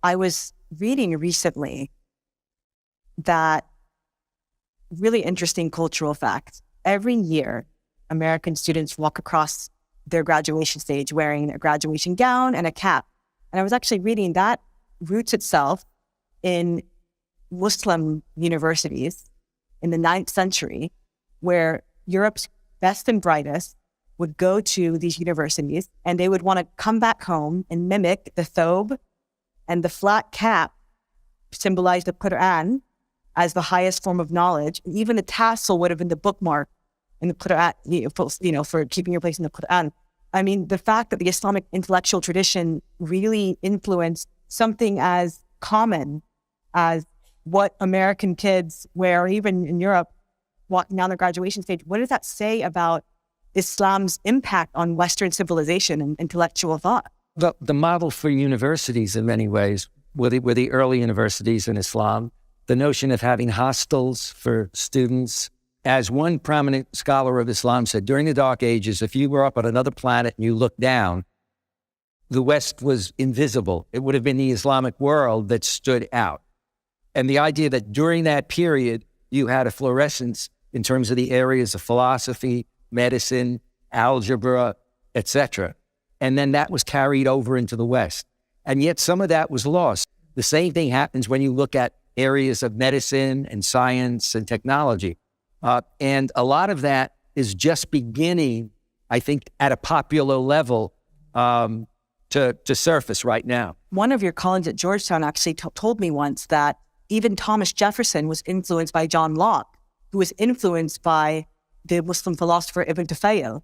I was reading recently that really interesting cultural fact. Every year, American students walk across their graduation stage wearing a graduation gown and a cap. And I was actually reading that roots itself in Muslim universities in the 9th century, where Europe's best and brightest would go to these universities and they would want to come back home and mimic the thobe and the flat cap symbolized the Quran as the highest form of knowledge. And even the tassel would have been the bookmark in the Quran, for keeping your place in the Quran. I mean, the fact that the Islamic intellectual tradition really influenced something as common as what American kids wear, even in Europe, walking down the graduation stage, what does that say about Islam's impact on Western civilization and intellectual thought? The model for universities in many ways were the early universities in Islam. The notion of having hostels for students. As one prominent scholar of Islam said, during the Dark Ages, if you were up on another planet and you looked down, the West was invisible. It would have been the Islamic world that stood out. And the idea that during that period, you had a fluorescence in terms of the areas of philosophy, medicine, algebra, etc. And then that was carried over into the West. And yet some of that was lost. The same thing happens when you look at areas of medicine and science and technology. And a lot of that is just beginning, I think, at a popular level to surface right now. One of your colleagues at Georgetown actually told me once that even Thomas Jefferson was influenced by John Locke, who was influenced by the Muslim philosopher Ibn Tufayl.